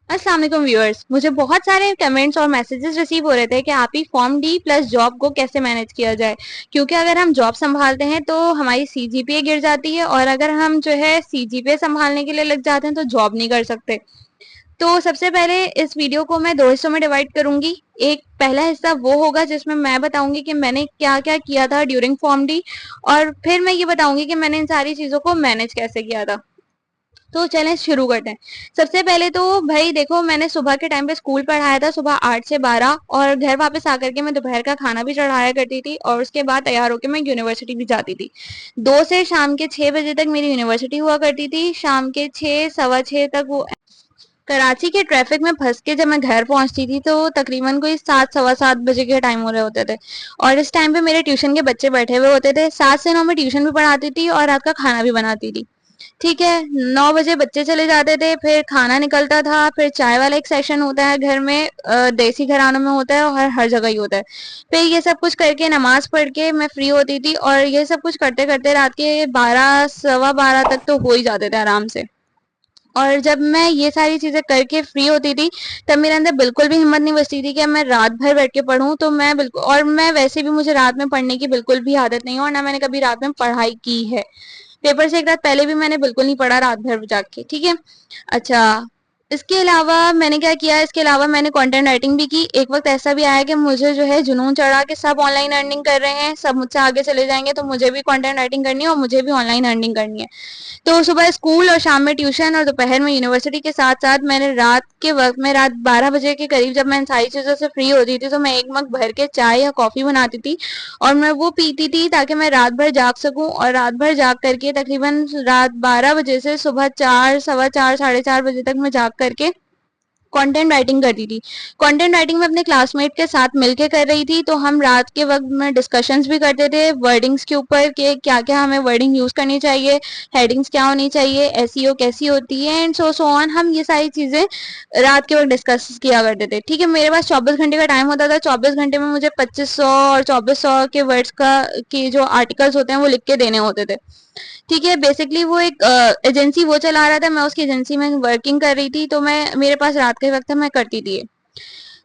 अस्सलाम वालेकुम व्यूअर्स, मुझे बहुत सारे कमेंट्स और मैसेजेस रिसीव हो रहे थे कि आप ही फॉर्म डी प्लस जॉब को कैसे मैनेज किया जाए, क्योंकि अगर हम जॉब संभालते हैं तो हमारी सीजीपीए गिर जाती है और अगर हम जो है सीजीपीए संभालने के लिए लग जाते हैं तो जॉब नहीं कर सकते। तो सबसे पहले इस वीडियो को मैं दो हिस्सों में डिवाइड करूंगी। एक पहला हिस्सा वो होगा जिसमें मैं बताऊंगी कि मैंने क्या क्या किया था ड्यूरिंग फॉर्म डी, और फिर मैं ये बताऊंगी कि मैंने इन सारी चीजों को मैनेज कैसे किया था। तो चलें शुरू करते हैं। सबसे पहले तो भाई देखो, मैंने सुबह के टाइम पे स्कूल पढ़ाया था, सुबह 8 से 12, और घर वापस आकर के मैं दोपहर का खाना भी चढ़ाया करती थी और उसके बाद तैयार होकर मैं यूनिवर्सिटी भी जाती थी। 2 से शाम के 6 बजे तक मेरी यूनिवर्सिटी हुआ करती थी। शाम के 6 सवा 6 तक वो कराची के ट्रैफिक में फंस के जब मैं घर पहुंचती थी तो तकरीबन कोई 7 सवा 7 बजे के टाइम हो रहे होते थे, और इस टाइम पे मेरे ट्यूशन के बच्चे बैठे हुए होते थे। 7 से 9 में ट्यूशन भी पढ़ाती थी और रात का खाना भी बनाती थी। ठीक है, 9 बजे बच्चे चले जाते थे, फिर खाना निकलता था, फिर चाय वाला एक सेशन होता है घर में, देसी घरानों में होता है और हर जगह ही होता है। फिर ये सब कुछ करके नमाज पढ़ के मैं फ्री होती थी, और ये सब कुछ करते करते रात के 12 सवा 12 तक तो हो ही जाते थे आराम से। और जब मैं ये सारी चीजें करके फ्री होती थी तब मेरे अंदर बिल्कुल भी हिम्मत नहीं बचती थी कि मैं रात भर बैठ के पढूं। तो मैं बिल्कुल, और मैं वैसे भी, मुझे रात में पढ़ने की बिल्कुल भी आदत नहीं है और ना मैंने कभी रात में पढ़ाई की है। पेपर से एक रात पहले भी मैंने बिल्कुल नहीं पढ़ा रात भर जाग के। ठीक है, अच्छा, इसके अलावा मैंने क्या किया, इसके अलावा मैंने कंटेंट राइटिंग भी की। एक वक्त ऐसा भी आया कि मुझे जो है जुनून चढ़ा कि सब ऑनलाइन अर्निंग कर रहे हैं, सब मुझसे आगे चले जाएंगे, तो मुझे भी कंटेंट राइटिंग करनी है और मुझे भी ऑनलाइन अर्निंग करनी है। तो सुबह स्कूल और शाम में ट्यूशन और दोपहर में यूनिवर्सिटी के साथ साथ मैंने रात के वक्त में, रात 12 बजे के करीब जब मैं इन सारी चीज़ों से फ्री होती थी, तो मैं एक मग भर के चाय या कॉफ़ी बनाती थी और मैं वो पीती थी ताकि मैं रात भर जाग सकूं। और रात भर जाग करके तकरीबन रात 12 बजे से सुबह 4 सवा 4 साढ़े 4 बजे तक मैं जाग करके कंटेंट राइटिंग करती थी। कंटेंट राइटिंग में अपने क्लासमेट के साथ मिलके कर रही थी, तो हम रात के वक्त में डिस्कशंस भी करते थे वर्डिंग्स के ऊपर कि क्या क्या हमें वर्डिंग यूज करनी चाहिए, हेडिंग्स क्या होनी चाहिए, एसईओ कैसी होती है, एंड सो ऑन। हम ये सारी चीजें रात के वक्त डिस्कस किया करते थे। ठीक है, मेरे पास 24 घंटे का टाइम होता था। 24 घंटे में मुझे 2500 और 2400 के वर्ड्स का की जो आर्टिकल्स होते हैं वो लिख के देने होते थे। ठीक है, बेसिकली वो एक एजेंसी वो चला रहा था, मैं उसकी एजेंसी में वर्किंग कर रही थी, तो मैं, मेरे पास रात के वक्त मैं करती थी।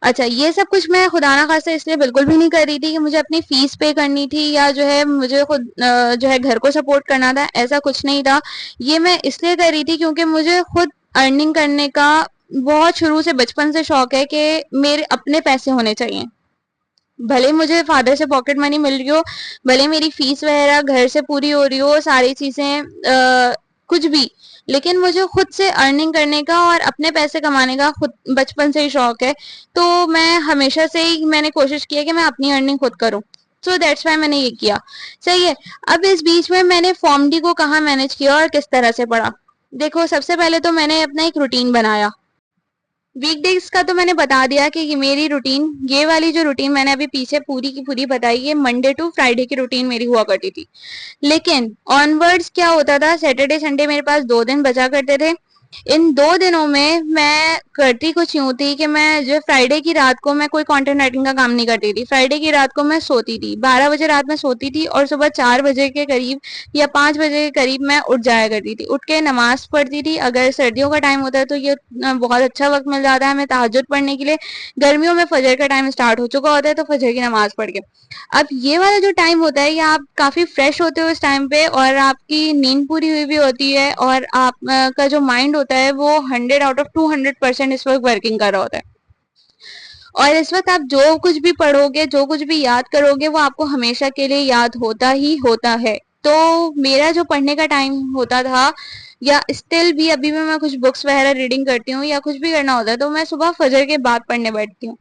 अच्छा, ये सब कुछ मैं खुदा ना खास्ता इसलिए बिल्कुल भी नहीं कर रही थी कि मुझे अपनी फीस पे करनी थी या जो है मुझे खुद जो है घर को सपोर्ट करना था, ऐसा कुछ नहीं था। ये मैं इसलिए कर रही थी क्योंकि मुझे खुद अर्निंग करने का बहुत शुरू से, बचपन से शौक है कि मेरे अपने पैसे होने चाहिए। भले मुझे फादर से पॉकेट मनी मिल रही हो, भले मेरी फीस वगैरह घर से पूरी हो रही हो, सारी चीजें कुछ भी, लेकिन मुझे खुद से अर्निंग करने का और अपने पैसे कमाने का खुद बचपन से ही शौक है। तो मैं हमेशा से ही मैंने कोशिश की है कि मैं अपनी अर्निंग खुद करूं। सो दैट्स वाई मैंने ये किया। सही है, अब इस बीच में मैंने फॉर्म डी को कहाँ मैनेज किया और किस तरह से पढ़ा। देखो, सबसे पहले तो मैंने अपना एक रूटीन बनाया। वीकडेज का तो मैंने बता दिया कि ये मेरी रूटीन, ये वाली जो रूटीन मैंने अभी पीछे पूरी की पूरी बताई, ये मंडे टू फ्राइडे की रूटीन मेरी हुआ करती थी। लेकिन ऑनवर्ड्स क्या होता था, सैटरडे संडे मेरे पास 2 दिन बचा करते थे। इन 2 दिनों में मैं करती कुछ यूं थी कि मैं जो फ्राइडे की रात को मैं कोई कंटेंट राइटिंग का काम नहीं करती थी। फ्राइडे की रात को मैं सोती थी, 12 बजे रात में सोती थी और सुबह 4 बजे के करीब या 5 बजे के करीब मैं उठ जाया करती थी। उठ के नमाज पढ़ती थी। अगर सर्दियों का टाइम होता है तो ये बहुत अच्छा वक्त मिल जाता है हमें तहज्जुद पढ़ने के लिए। गर्मियों में फजर का टाइम स्टार्ट हो चुका होता है तो फजर की नमाज पढ़ के, अब ये वाला जो टाइम होता है, ये आप काफी फ्रेश होते हो इस टाइम पे, और आपकी नींद पूरी हुई भी होती है, और आप का जो माइंड होता है वो 100 आउट ऑफ 200% इस वक्त वर्किंग कर रहा होता है। और इस वक्त आप जो कुछ भी पढ़ोगे, जो कुछ भी याद करोगे, वो आपको हमेशा के लिए याद होता ही होता है। तो मेरा जो पढ़ने का टाइम होता था, या स्टिल भी अभी भी मैं कुछ बुक्स वगैरह रीडिंग करती हूँ या कुछ भी करना होता है, तो मैं सुबह फजर के बाद पढ़ने बैठती हूँ।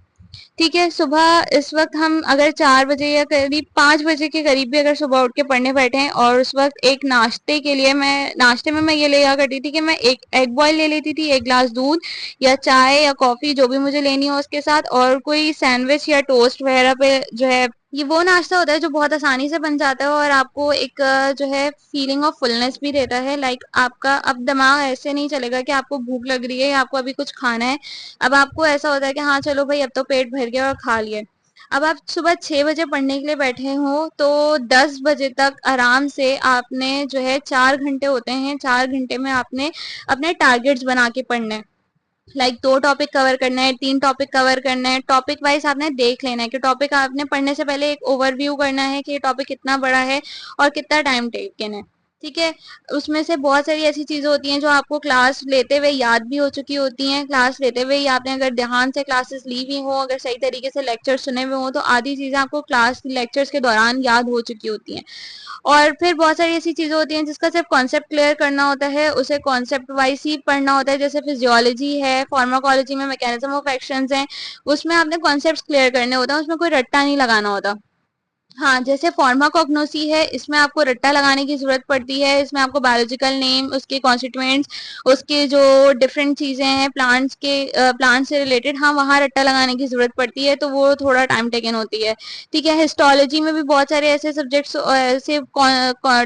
ठीक है, सुबह इस वक्त हम अगर 4 बजे या करीब 5 बजे के करीब भी अगर सुबह उठ के पढ़ने बैठे हैं, और उस वक्त एक नाश्ते के लिए, मैं नाश्ते में मैं ये लिया करती थी कि मैं एक एग बॉयल ले लेती थी, एक ग्लास दूध या चाय या कॉफी जो भी मुझे लेनी हो उसके साथ, और कोई सैंडविच या टोस्ट वगैरह पे जो है, ये वो नाश्ता होता है जो बहुत आसानी से बन जाता है और आपको एक जो है फीलिंग ऑफ फुलनेस भी देता है। लाइक आपका अब दिमाग ऐसे नहीं चलेगा कि आपको भूख लग रही है या आपको अभी कुछ खाना है। अब आपको ऐसा होता है कि हाँ चलो भाई अब तो पेट भर गया और खा लिया। अब आप सुबह 6 बजे पढ़ने के लिए बैठे हो तो 10 बजे तक आराम से आपने जो है 4 घंटे होते हैं, 4 घंटे में आपने अपने टारगेट्स बना के पढ़ने हैं। लाइक 2 टॉपिक कवर करना है, 3 टॉपिक कवर करना है, टॉपिक वाइज आपने देख लेना है कि टॉपिक आपने पढ़ने से पहले एक ओवरव्यू करना है कि ये टॉपिक कितना बड़ा है और कितना टाइम टेकन है। ठीक है, उसमें से बहुत सारी ऐसी चीजें होती हैं जो आपको क्लास लेते हुए याद भी हो चुकी होती हैं। क्लास लेते हुए ही आपने अगर ध्यान से क्लासेस ली हुई हो, अगर सही तरीके से लेक्चर सुने हुए हो, तो आधी चीजें आपको क्लास लेक्चर्स के दौरान याद हो चुकी होती हैं। और फिर बहुत सारी ऐसी चीजें होती हैं जिसका सिर्फ कॉन्सेप्ट क्लियर करना होता है, उसे कॉन्सेप्ट वाइज ही पढ़ना होता है। जैसे फिजियोलॉजी है, फार्माकोलॉजी में मैकेनिज्म ऑफ एक्शंस हैं, उसमें आपने कॉन्सेप्ट क्लियर करने होता है, उसमें कोई रट्टा नहीं लगाना होता। हाँ, जैसे फार्माकोग्नोसी है, इसमें आपको रट्टा लगाने की जरूरत पड़ती है। इसमें आपको बायोलॉजिकल नेम, उसके कॉन्स्टिट्यूएंट्स, उसके जो डिफरेंट चीजें हैं प्लांट्स के, प्लांट से रिलेटेड, हाँ वहाँ रट्टा लगाने की जरूरत पड़ती है, तो वो थोड़ा टाइम टेकन होती है। ठीक है, हिस्टोलॉजी में भी बहुत सारे ऐसे सब्जेक्ट्स, ऐसे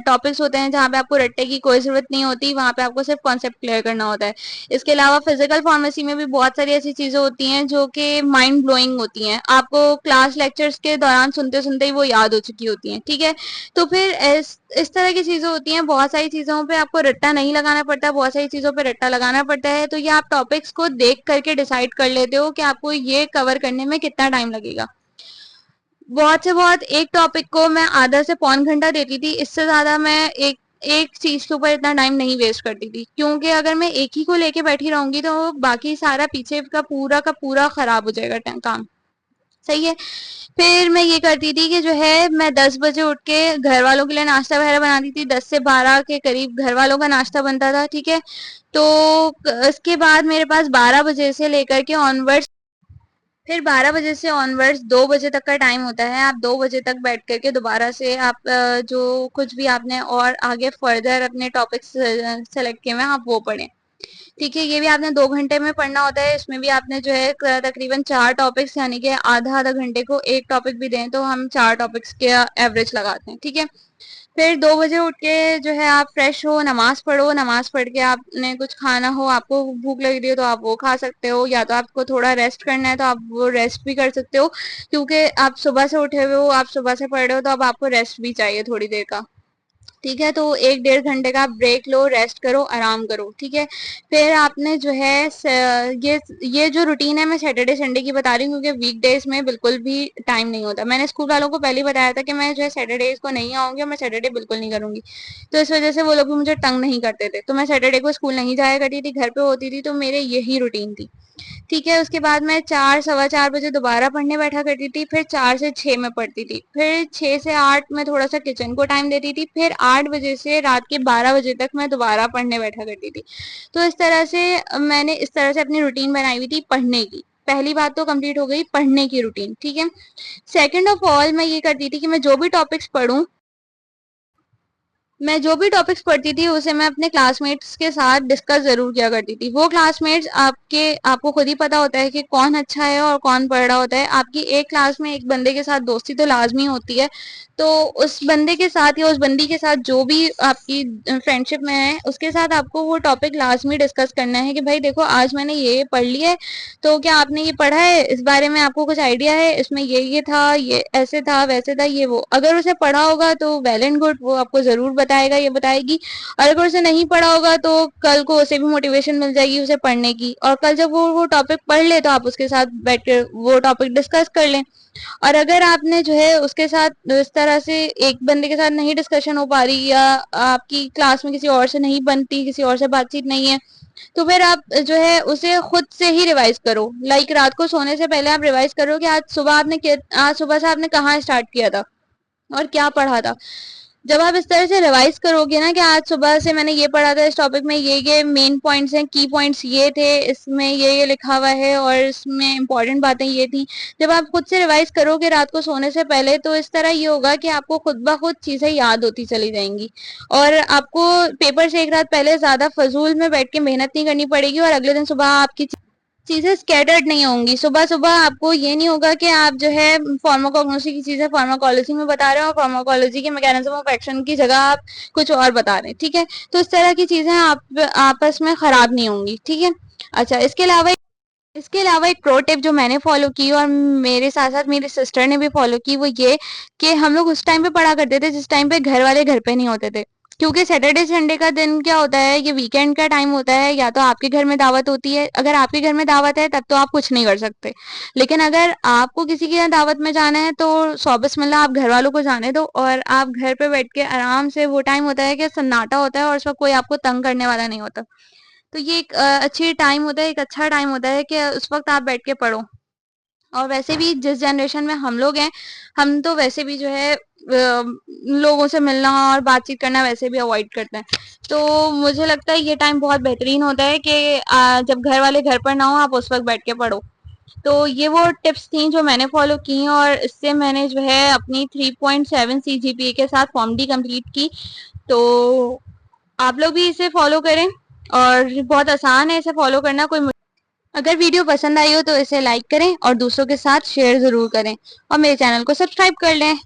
टॉपिक्स होते हैं जहाँ पे आपको रट्टे की कोई जरूरत नहीं होती, वहाँ पे आपको सिर्फ कॉन्सेप्ट क्लियर करना होता है। इसके अलावा फिजिकल फार्मेसी में भी बहुत सारी ऐसी चीजें होती हैं जो कि माइंड ब्लोइंग होती हैं, आपको क्लास लेक्चर्स के दौरान सुनते सुनते ही वो याद हो चुकी होती हैं। ठीक है, तो फिर इस तरह की चीजें होती हैं। बहुत सारी चीजों पे आपको रट्टा नहीं लगाना पड़ता, बहुत सारी चीजों पे रट्टा लगाना पड़ता है। तो ये आप टॉपिक्स को देख करके डिसाइड कर लेते हो कि आपको ये कवर करने में कितना टाइम लगेगा। बहुत से बहुत एक टॉपिक को मैं आधा से पौन घंटा देती थी, इससे ज्यादा मैं एक एक चीज के ऊपर इतना टाइम नहीं वेस्ट करती थी, क्योंकि अगर मैं एक ही को लेके बैठी रहूंगी तो बाकी सारा पीछे का पूरा खराब हो जाएगा काम। सही है। फिर मैं ये करती थी कि जो है मैं 10 बजे उठ के घर वालों के लिए नाश्ता वगैरह बनाती थी, 10 से 12 के करीब घर वालों का नाश्ता बनता था। ठीक है, तो इसके बाद मेरे पास 12 बजे से लेकर के ऑनवर्ड्स, फिर 12 बजे से ऑनवर्ड्स 2 बजे तक का टाइम होता है। आप 2 बजे तक बैठ करके दोबारा से आप जो कुछ भी आपने और आगे फर्दर अपने टॉपिक्स सेलेक्ट किए हुए हैं आप वो पढ़ें। ठीक है, ये भी आपने 2 घंटे में पढ़ना होता है। इसमें भी आपने जो है तकरीबन 4 टॉपिक्स, यानी कि आधा आधा घंटे को एक टॉपिक भी दें तो हम 4 टॉपिक्स के एवरेज लगाते हैं। ठीक है, फिर 2 बजे उठ के जो है आप फ्रेश हो, नमाज पढ़ो, नमाज पढ़ के आपने कुछ खाना हो, आपको भूख लग रही हो तो आप वो खा सकते हो, या तो आपको थोड़ा रेस्ट करना है तो आप वो रेस्ट भी कर सकते हो, क्योंकि आप सुबह से उठे हुए हो, आप सुबह से पढ़ रहे हो, तो अब आपको रेस्ट भी चाहिए थोड़ी देर का। ठीक है, तो 1 डेढ़ घंटे का ब्रेक लो, रेस्ट करो, आराम करो। ठीक है, फिर आपने जो है ये जो रूटीन है मैं सैटरडे संडे की बता रही हूँ, क्योंकि वीकडेज में बिल्कुल भी टाइम नहीं होता। मैंने स्कूल वालों को पहले ही बताया था कि मैं जो है सैटरडेज को नहीं आऊंगी और मैं सैटरडे बिल्कुल नहीं करूंगी, तो इस वजह से वो लोग भी मुझे तंग नहीं करते थे, तो मैं सैटरडे को स्कूल नहीं जाया करती थी, घर पे होती थी, तो मेरे यही रूटीन थी। ठीक है, उसके बाद मैं 4 सवा 4 बजे दोबारा पढ़ने बैठा करती थी, फिर 4 से 6 में पढ़ती थी, फिर 6 से 8 में थोड़ा सा किचन को टाइम देती थी, फिर 8 बजे से रात के 12 बजे तक मैं दोबारा पढ़ने बैठा करती थी। तो इस तरह से मैंने इस तरह से अपनी रूटीन बनाई हुई थी पढ़ने की। पहली बात तो कंप्लीट हो गई पढ़ने की रूटीन। ठीक है, सेकंड ऑफ ऑल मैं ये करती थी कि मैं जो भी टॉपिक्स पढ़ती थी उसे मैं अपने क्लासमेट्स के साथ डिस्कस जरूर किया करती थी। वो क्लासमेट्स आपको खुद ही पता होता है कि कौन अच्छा है और कौन पढ़ रहा होता है। आपकी एक क्लास में एक बंदे के साथ दोस्ती तो लाजमी होती है, तो उस बंदे के साथ या उस बंदी के साथ जो भी आपकी फ्रेंडशिप में है उसके साथ आपको वो टॉपिक लाजमी डिस्कस करना है कि भाई देखो आज मैंने ये पढ़ लिया है, तो क्या आपने ये पढ़ा है, इस बारे में आपको कुछ आइडिया है, इसमें ये था, ये ऐसे था वैसे था, ये वो। अगर उसे पढ़ा होगा तो वेल एंड गुड, वो आपको जरूर बताएगा, ये बताएगी। और अगर उसे नहीं पढ़ा होगा तो कल को उसे भी मोटिवेशन मिल जाएगी उसे पढ़ने की, और कल जब वो टॉपिक पढ़ ले तो आप उसके साथ बैठ कर वो टॉपिक डिस्कस कर लें। और अगर आपने जो है उसके साथ इस तरह से एक बंदे के साथ नहीं डिस्कशन हो पा रही, या आपकी क्लास में किसी और से नहीं बनती, किसी और से बातचीत नहीं है, तो फिर आप जो है उसे खुद से ही रिवाइज करो। लाइक रात को सोने से पहले आप रिवाइज करो कि आज सुबह से आपने कहाँ स्टार्ट किया था और क्या पढ़ा था। जब आप इस तरह से रिवाइज करोगे ना कि आज सुबह से मैंने ये पढ़ा था, इस टॉपिक में ये मेन पॉइंट्स हैं, की पॉइंट्स ये थे, इसमें ये लिखा हुआ है और इसमें इंपॉर्टेंट बातें ये थी। जब आप खुद से रिवाइज करोगे रात को सोने से पहले, तो इस तरह ये होगा कि आपको खुद ब खुद चीजें याद होती चली जाएंगी, और आपको पेपर से एक रात पहले ज्यादा फजूल में बैठ के मेहनत नहीं करनी पड़ेगी, और अगले दिन सुबह आपकी चीजें स्कैटर्ड नहीं होंगी। सुबह सुबह आपको ये नहीं होगा कि आप जो है फार्माकोग्नोसी की चीजें फार्माकोलॉजी में बता रहे हो और फार्माकोलॉजी के मैकेनिज्म ऑफ एक्शन की जगह आप कुछ और बता रहे हैं। ठीक है, तो इस तरह की चीजें आप आपस में खराब नहीं होंगी। ठीक है, अच्छा, इसके अलावा एक प्रो टिप जो मैंने फॉलो की और मेरे साथ साथ मेरी सिस्टर ने भी फॉलो की, वो ये कि हम लोग उस टाइम पे पढ़ा करते थे जिस टाइम पे घर वाले घर पे नहीं होते थे। क्योंकि सैटरडे संडे का दिन क्या होता है, ये वीकेंड का टाइम होता है, या तो आपके घर में दावत होती है, अगर आपके घर में दावत है तब तो आप कुछ नहीं कर सकते। लेकिन अगर आपको किसी के यहाँ दावत में जाना है तो सौ बिस्मिल्लाह आप घर वालों को जाने दो, और आप घर पे बैठ के आराम से, वो टाइम होता है कि सन्नाटा होता है और उस वक्त कोई आपको तंग करने वाला नहीं होता। तो ये एक अच्छी टाइम होता है, एक अच्छा टाइम होता है कि उस वक्त आप बैठ के पढ़ो। और वैसे भी जिस जनरेशन में हम लोग हैं, हम तो वैसे भी जो है लोगों से मिलना और बातचीत करना वैसे भी अवॉइड करते हैं। तो मुझे लगता है ये टाइम बहुत बेहतरीन होता है कि जब घर वाले घर पर ना हो, आप उस वक्त बैठ के पढ़ो। तो ये वो टिप्स थी जो मैंने फॉलो की, और इससे मैंने जो है अपनी 3.7 सीजीपीए के साथ फॉर्म डी कंप्लीट की। तो आप लोग भी इसे फॉलो करें, और बहुत आसान है इसे फॉलो करना। कोई अगर वीडियो पसंद आई हो तो इसे लाइक करें और दूसरों के साथ शेयर ज़रूर करें, और मेरे चैनल को सब्सक्राइब कर लें।